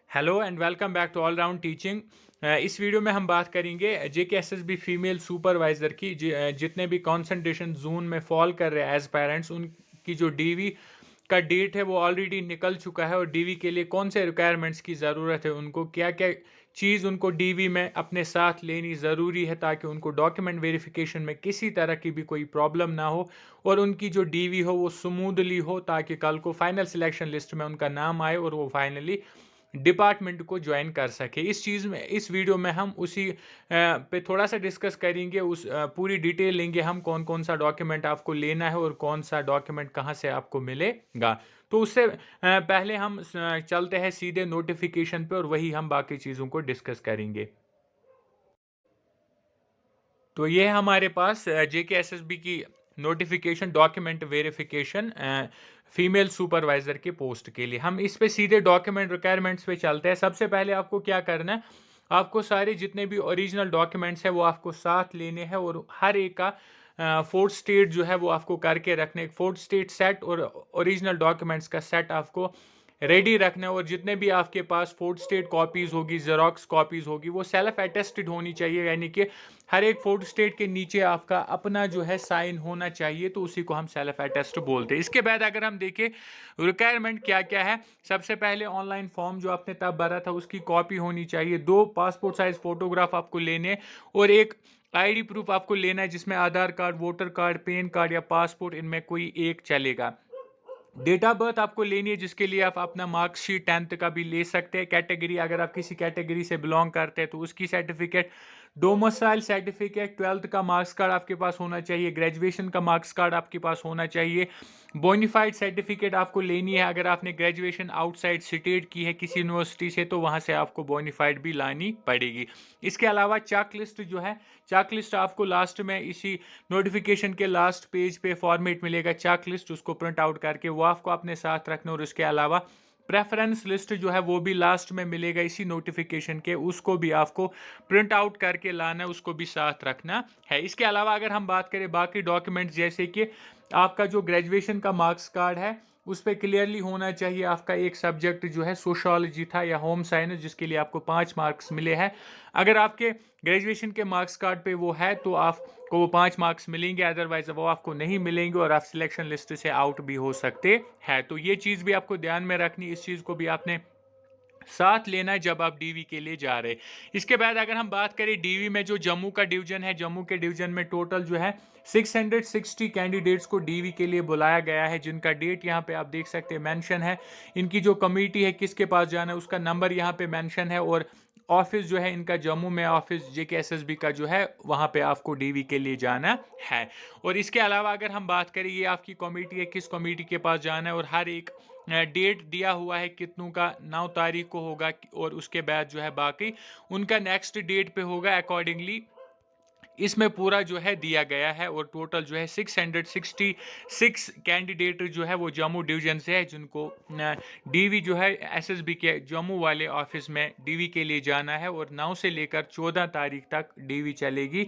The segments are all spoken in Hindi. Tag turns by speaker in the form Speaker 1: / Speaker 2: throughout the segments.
Speaker 1: Hello and welcome back to all round teaching. इस वीडियो में हम बात करेंगे जेकेएसएसबी फीमेल सुपरवाइज़र की जितने भी कंसंट्रेशन जोन में फॉल कर रहे हैं एज पेरेंट्स, उनकी जो डीवी का डेट है वो ऑलरेडी निकल चुका है और डीवी के लिए कौन से रिक्वायरमेंट्स की ज़रूरत है, उनको क्या क्या चीज़ उनको डीवी में अपने साथ लेनी ज़रूरी है ताकि उनको डॉक्यूमेंट वेरिफिकेशन में किसी तरह की भी कोई प्रॉब्लम ना हो और उनकी जो डीवी हो वो स्मूथली हो ताकि कल को फाइनल सिलेक्शन लिस्ट में उनका नाम आए और वो फाइनली डिपार्टमेंट को ज्वाइन कर सके। इस चीज़ में इस वीडियो में हम उसी पे थोड़ा सा डिस्कस करेंगे, उस पूरी डिटेल लेंगे हम कौन कौन सा डॉक्यूमेंट आपको लेना है और कौन सा डॉक्यूमेंट कहाँ से आपको मिलेगा। तो उससे पहले हम चलते हैं सीधे नोटिफिकेशन पे और वही हम बाकी चीज़ों को डिस्कस करेंगे। तो ये है हमारे पास जेकेएसएसबी की notification document verification female supervisor के पोस्ट के लिए। हम इस पे सीधे डॉक्यूमेंट रिक्वायरमेंट्स पे चलते हैं। सबसे पहले आपको क्या करना है, आपको सारे जितने भी ओरिजिनल डॉक्यूमेंट्स हैं वो आपको साथ लेने हैं और हर एक का फोर्थ स्टेट जो है वो आपको करके रखने, फोर्थ स्टेट सेट और ओरिजिनल डॉक्यूमेंट्स का सेट आपको रेडी रखना है। और जितने भी आपके पास फोर्थ स्टेट कॉपीज़ होगी, जेरोक्स कॉपीज़ होगी, वो सेल्फ अटेस्टेड होनी चाहिए, यानी कि हर एक फोर्थ स्टेट के नीचे आपका अपना जो है साइन होना चाहिए, तो उसी को हम सेल्फ अटेस्ट बोलते हैं। इसके बाद अगर हम देखें रिक्वायरमेंट क्या क्या है, सबसे पहले ऑनलाइन फॉर्म जो आपने तब भरा था उसकी कॉपी होनी चाहिए, 2 पासपोर्ट साइज फोटोग्राफ आपको लेने और एक आईडी प्रूफ आपको लेना है जिसमें Aadhaar card, voter card, PAN card या पासपोर्ट, इनमें कोई एक चलेगा। डेट ऑफ बर्थ आपको लेनी है जिसके लिए आप अपना मार्कशीट 10th का भी ले सकते हैं। कैटेगरी, अगर आप किसी कैटेगरी से बिलोंग करते हैं तो उसकी सर्टिफिकेट, डोमिसाइल सर्टिफिकेट, 12th का मार्क्स कार्ड आपके पास होना चाहिए, ग्रेजुएशन का मार्क्स कार्ड आपके पास होना चाहिए, बोनीफाइड सर्टिफिकेट आपको लेनी है। अगर आपने ग्रेजुएशन आउटसाइड स्टेट की है किसी यूनिवर्सिटी से तो वहाँ से आपको बोनीफाइड भी लानी पड़ेगी। इसके अलावा चेक लिस्ट जो है, चेक लिस्ट आपको लास्ट में इसी नोटिफिकेशन के लास्ट पेज पे फॉर्मेट मिलेगा चेक लिस्ट, उसको प्रिंट आउट करके वो आपको अपने साथ रखना। और इसके अलावा प्रेफरेंस लिस्ट जो है वो भी लास्ट में मिलेगा इसी नोटिफिकेशन के, उसको भी आपको प्रिंट आउट करके लाना है, उसको भी साथ रखना है। इसके अलावा अगर हम बात करें बाकी डॉक्यूमेंट्स, जैसे कि आपका जो ग्रेजुएशन का मार्क्स कार्ड है उस पर क्लियरली होना चाहिए आपका एक सब्जेक्ट जो है सोशोलॉजी था या होम साइंस, जिसके लिए आपको 5 मार्क्स मिले हैं। अगर आपके ग्रेजुएशन के मार्क्स कार्ड पे वो है तो आपको वो 5 मार्क्स मिलेंगे, अदरवाइज वो आपको नहीं मिलेंगे और आप सिलेक्शन लिस्ट से आउट भी हो सकते हैं। तो ये चीज़ भी आपको ध्यान में रखनी, इस चीज़ को भी आपने साथ लेना है जब आप डीवी के लिए जा रहे हैं। इसके बाद अगर हम बात करें डीवी में जो जम्मू का डिवीजन है, जम्मू के डिवीजन में टोटल जो है 660 कैंडिडेट्स को डीवी के लिए बुलाया गया है, जिनका डेट यहाँ पे आप देख सकते हैं मेंशन है। इनकी जो कमेटी है किसके पास जाना है उसका नंबर यहाँ पे मेंशन है और ऑफिस जो है इनका जम्मू में ऑफिस जेकेएसएसबी का जो है वहाँ पे आपको डीवी के लिए जाना है। और इसके अलावा अगर हम बात करें ये आपकी कमेटी है, किस कमेटी के पास जाना है और हर एक डेट दिया हुआ है कितनों का 9 तारीख को होगा और उसके बाद जो है बाकी उनका नेक्स्ट डेट पे होगा अकॉर्डिंगली, इसमें पूरा जो है दिया गया है। और टोटल जो है 666 कैंडिडेट जो है वो जम्मू डिवीजन से है जिनको डीवी जो है एसएसबी के जम्मू वाले ऑफिस में डीवी के लिए जाना है और 9 से लेकर 14 तारीख तक डीवी चलेगी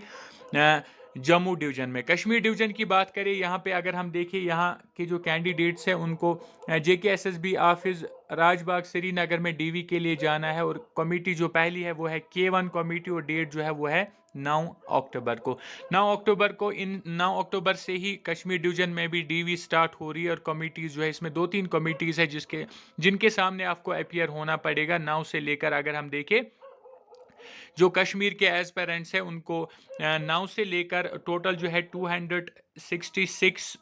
Speaker 1: जम्मू डिवीजन में। कश्मीर डिवीजन की बात करें, यहाँ पे अगर हम देखें यहाँ के जो कैंडिडेट्स हैं उनको जेकेएसएसबी ऑफिस राजबाग श्रीनगर में डीवी के लिए जाना है और कमेटी जो पहली है वो है K1 कमेटी और डेट जो है वो है 9 अक्टूबर को। 9 अक्टूबर को, इन 9 अक्टूबर से ही कश्मीर डिवीजन में भी डीवी स्टार्ट हो रही है और कमेटीज़ जो है इसमें 2-3 कमेटीज़ है जिनके सामने आपको अपीयर होना पड़ेगा 9 से लेकर। अगर हम देखें जो कश्मीर के एस्पेरेंट्स हैं उनको 9 से लेकर टोटल जो है 266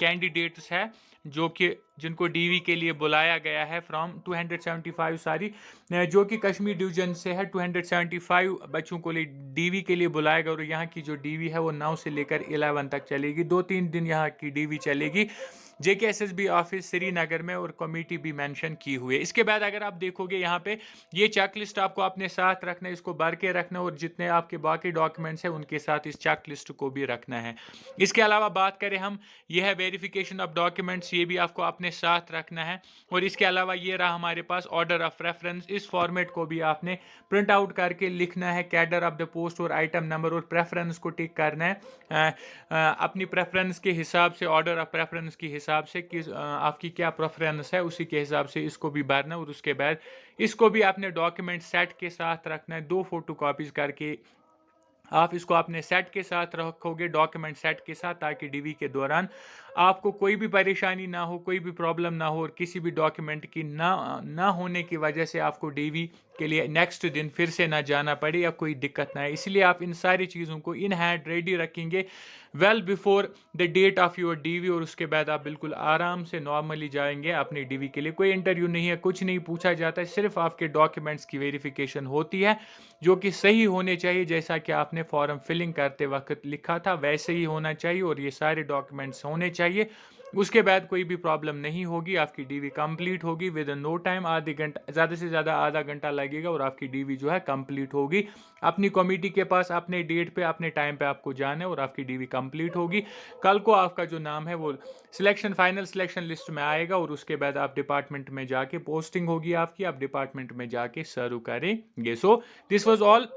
Speaker 1: कैंडिडेट्स है जो कि जिनको डीवी के लिए बुलाया गया है फ्रॉम 275 सारी, जो कि कश्मीर डिवीजन से है। 275 बच्चों को लिए डीवी के लिए बुलाया गया और यहाँ की जो डीवी है वो 9 से लेकर 11 तक चलेगी, 2-3 दिन यहाँ की डीवी चलेगी जेकेएसएसबी ऑफिस श्रीनगर में और कमेटी भी मेंशन की हुई है। इसके बाद अगर आप देखोगे यहाँ पे ये चेक लिस्ट आपको अपने साथ रखना है, इसको भर के रखना और जितने आपके बाकी डॉक्यूमेंट्स हैं उनके साथ इस चेक लिस्ट को भी रखना है। इसके अलावा बात करें हम, ये है वेरिफिकेशन ऑफ डॉक्यूमेंट्स, ये भी आपको अपने साथ रखना है। और इसके अलावा ये रहा हमारे पास ऑर्डर ऑफ रेफरेंस, इस फॉर्मेट को भी आपने प्रिंट आउट करके लिखना है, कैडर ऑफ द पोस्ट और आइटम नंबर और प्रेफरेंस को टिक करना है। अपनी प्रेफरेंस के हिसाब से, ऑर्डर ऑफ प्रेफरेंस के हिसाब से कि आपकी क्या प्रेफरेंस है, उसी के हिसाब से इसको भी भरना, और उसके बाद इसको भी अपने डॉक्यूमेंट सेट के साथ रखना है, 2 फोटोकॉपीज़ करके आप इसको अपने सेट के साथ रखोगे, डॉक्यूमेंट सेट के साथ, ताकि डीवी के दौरान आपको कोई भी परेशानी ना हो, कोई भी प्रॉब्लम ना हो, और किसी भी डॉक्यूमेंट की ना होने की वजह से आपको डीवी के लिए नेक्स्ट दिन फिर से ना जाना पड़े या कोई दिक्कत ना है। इसलिए आप इन सारी चीज़ों को इन हैंड रेडी रखेंगे well before the date of your DV, और उसके बाद आप बिल्कुल आराम से नॉर्मली जाएंगे अपनी डीवी के लिए। कोई इंटरव्यू नहीं है, कुछ नहीं पूछा जाता है, सिर्फ आपके डॉक्यूमेंट्स की वेरिफिकेशन होती है जो कि सही होने चाहिए, जैसा कि आपने फॉर्म फिलिंग करते वक्त लिखा था वैसे ही होना चाहिए, और ये सारे डॉक्यूमेंट्स होने चाहिए। उसके बाद कोई भी प्रॉब्लम नहीं होगी, आपकी डीवी कंप्लीट होगी विद इन नो टाइम, आधे घंटा ज़्यादा से ज़्यादा आधा घंटा लगेगा और आपकी डीवी जो है कंप्लीट होगी। अपनी कमेटी के पास अपने डेट पे अपने टाइम पे आपको जाना है और आपकी डीवी कंप्लीट होगी। कल को आपका जो नाम है वो सिलेक्शन फाइनल सिलेक्शन लिस्ट में आएगा, और उसके बाद आप डिपार्टमेंट में जाके पोस्टिंग होगी आपकी, आप डिपार्टमेंट में जाके सर्व करेंगे। सो दिस वाज ऑल,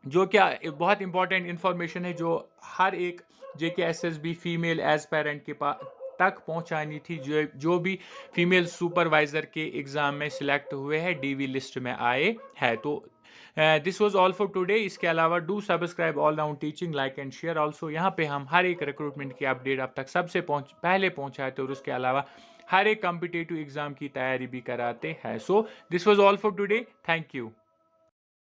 Speaker 1: जो क्या बहुत इंपॉर्टेंट इंफॉर्मेशन है जो हर एक JKSSB फीमेल एस्पायरेंट के पास तक पहुंचानी थी, जो भी फीमेल सुपरवाइजर के एग्जाम में सिलेक्ट हुए हैं, डीवी लिस्ट में आए हैं। तो this was all for today. इसके अलावा do subscribe all round teaching, like and share also. यहाँ पे हम हर एक रिक्रूटमेंट की अपडेट अब तक सबसे पहले पहुंचाते हैं, और उसके अलावा हर एक कॉम्पिटिटिव एग्जाम की तैयारी भी कराते हैं। So this was all for today, thank you.